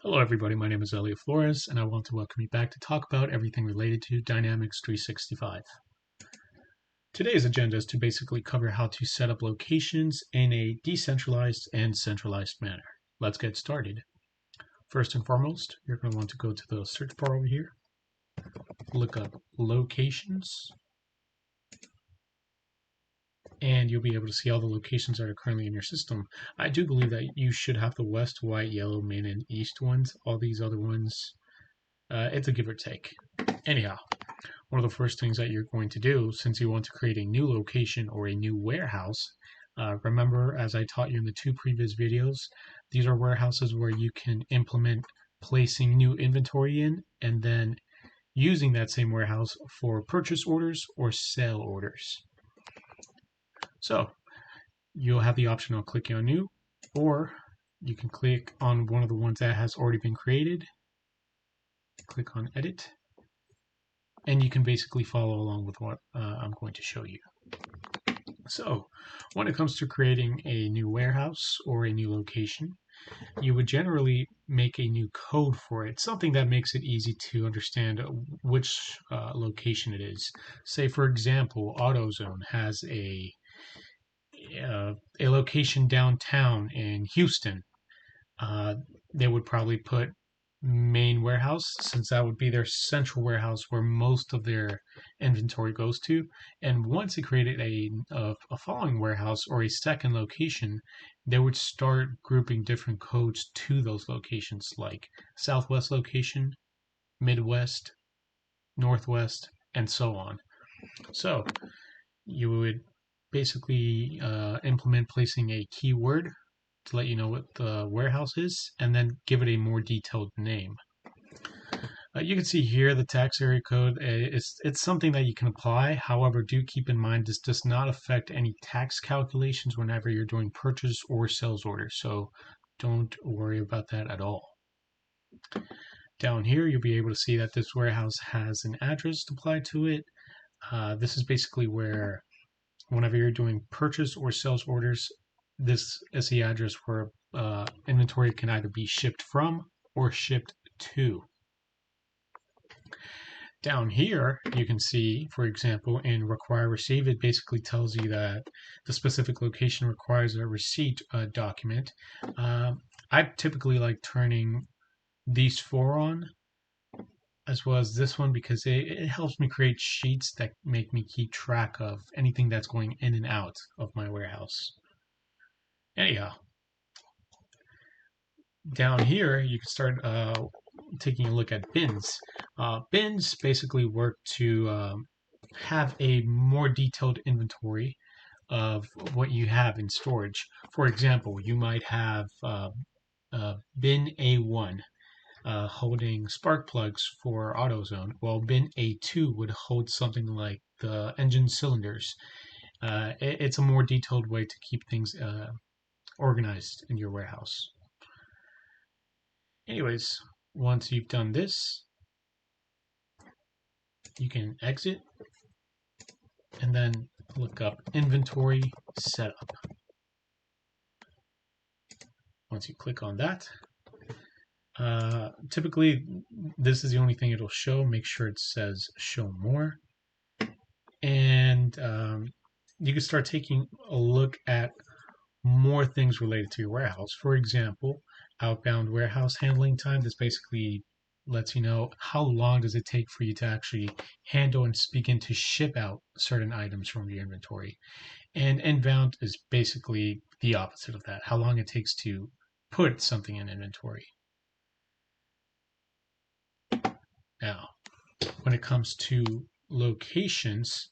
Hello everybody, my name is Elliot Flores and I want to welcome you back to talk about everything related to Dynamics 365. Today's agenda is to basically cover how to set up locations in a decentralized and centralized manner. Let's get started. First and foremost, you're going to want to go to the search bar over here, look up locations, and you'll be able to see all the locations that are currently in your system. I do believe that you should have the west, white, yellow, main, and east ones. All these other ones, it's a give or take. Anyhow, one of the first things that you're going to do since you want to create a new location or a new warehouse, remember as I taught you in the two previous videos, these are warehouses where you can implement placing new inventory in and then using that same warehouse for purchase orders or sale orders. So you'll have the option of clicking on new, or you can click on one of the ones that has already been created, click on edit, and you can basically follow along with what I'm going to show you. So when it comes to creating a new warehouse or a new location, you would generally make a new code for it, something that makes it easy to understand which location it is. Say, for example, AutoZone has a location downtown in Houston. They would probably put main warehouse, since that would be their central warehouse where most of their inventory goes to. And once they created a following warehouse or a second location, they would start grouping different codes to those locations, like Southwest location, Midwest, Northwest, and so on. So you would basically implement placing a keyword to let you know what the warehouse is, and then give it a more detailed name. You can see here the tax area code. It's something that you can apply. However, do keep in mind this does not affect any tax calculations whenever you're doing purchase or sales orders. So don't worry about that at all. Down here, you'll be able to see that this warehouse has an address applied to it. This is basically where whenever you're doing purchase or sales orders, this is the address where inventory can either be shipped from or shipped to. Down here, you can see, for example, in require receive, it basically tells you that the specific location requires a receipt document. I typically like turning these four on, as well as this one, because it helps me create sheets that make me keep track of anything that's going in and out of my warehouse. Anyhow, down here you can start taking a look at bins. Bins basically work to have a more detailed inventory of what you have in storage. For example, you might have bin A1 holding spark plugs for AutoZone, while bin A2 would hold something like the engine cylinders. It's a more detailed way to keep things organized in your warehouse. Anyways, once you've done this, you can exit and then look up inventory setup. Once you click on that, typically this is the only thing it'll show. Make sure it says show more, and you can start taking a look at more things related to your warehouse. For example, outbound warehouse handling time. This basically lets you know how long does it take for you to actually handle and begin to ship out certain items from your inventory. And inbound is basically the opposite of that, how long it takes to put something in inventory. Now, when it comes to locations,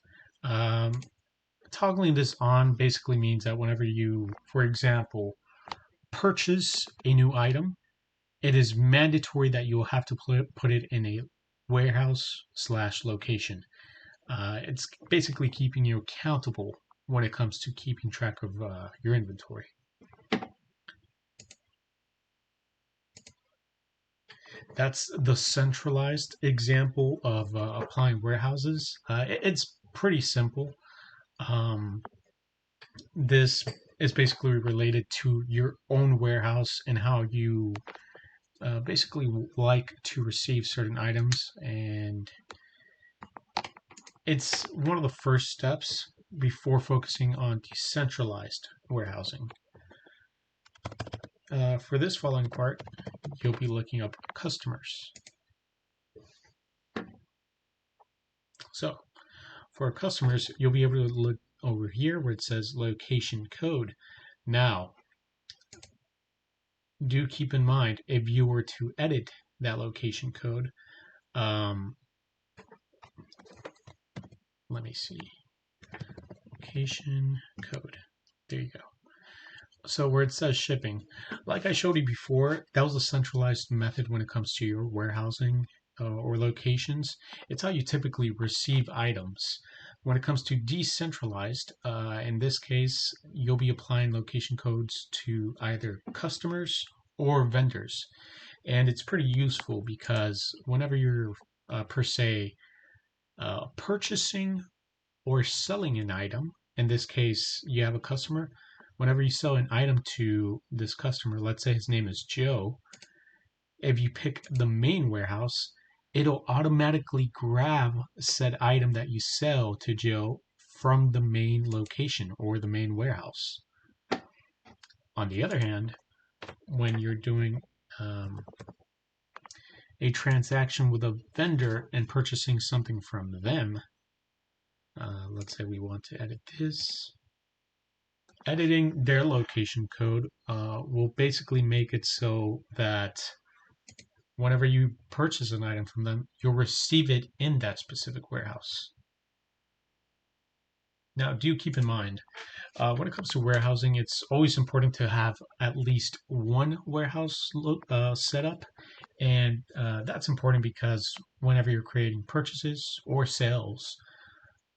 toggling this on basically means that whenever you, for example, purchase a new item, it is mandatory that you will have to put it in a warehouse/location. It's basically keeping you accountable when it comes to keeping track of your inventory. That's the centralized example of applying warehouses. It's pretty simple. This is basically related to your own warehouse and how you basically like to receive certain items, and it's one of the first steps before focusing on decentralized warehousing. For this following part, you'll be looking up customers. So for customers, you'll be able to look over here where it says location code. Now, do keep in mind, if you were to edit that location code, let me see, location code, there you go. So where it says shipping, like I showed you before, that was a centralized method when it comes to your warehousing or locations. It's how you typically receive items. When it comes to decentralized, in this case, you'll be applying location codes to either customers or vendors. And it's pretty useful because whenever you're per se purchasing or selling an item, in this case, you have a customer. Whenever you sell an item to this customer, let's say his name is Joe, if you pick the main warehouse, it'll automatically grab said item that you sell to Joe from the main location or the main warehouse. On the other hand, when you're doing a transaction with a vendor and purchasing something from them, let's say we want to edit this. Editing their location code will basically make it so that whenever you purchase an item from them, you'll receive it in that specific warehouse. Now, do keep in mind, when it comes to warehousing, it's always important to have at least one warehouse set up. And that's important because whenever you're creating purchases or sales,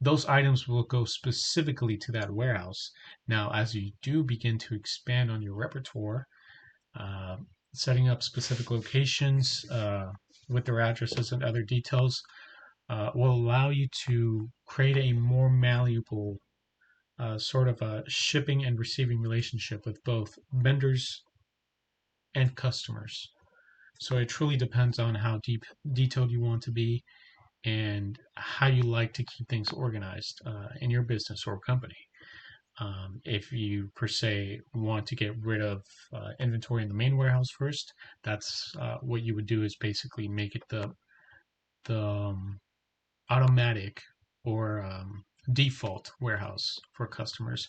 those items will go specifically to that warehouse. Now, as you do begin to expand on your repertoire, setting up specific locations with their addresses and other details will allow you to create a more malleable sort of a shipping and receiving relationship with both vendors and customers. So it truly depends on how detailed you want to be and how you like to keep things organized in your business or company. If you per se want to get rid of inventory in the main warehouse first, that's what you would do is basically make it the automatic or default warehouse for customers.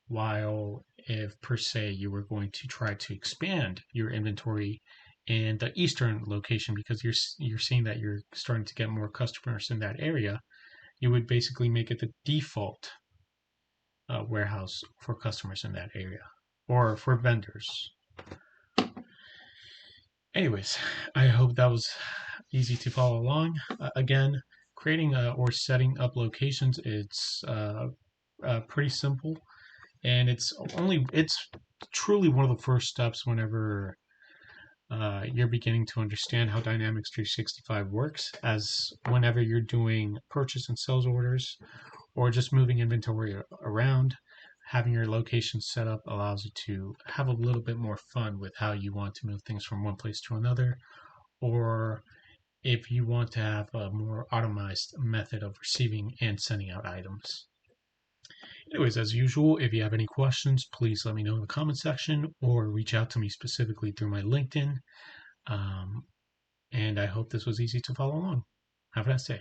While if per se you were going to try to expand your inventory in the eastern location because you're seeing that you're starting to get more customers in that area, you would basically make it the default warehouse for customers in that area or for vendors. Anyways, I hope that was easy to follow along. Again, creating or setting up locations, it's pretty simple, and it's truly one of the first steps whenever you're beginning to understand how Dynamics 365 works, as whenever you're doing purchase and sales orders or just moving inventory around, having your location set up allows you to have a little bit more fun with how you want to move things from one place to another, or if you want to have a more automized method of receiving and sending out items. Anyways, as usual, if you have any questions, please let me know in the comment section or reach out to me specifically through my LinkedIn. And I hope this was easy to follow along. Have a nice day.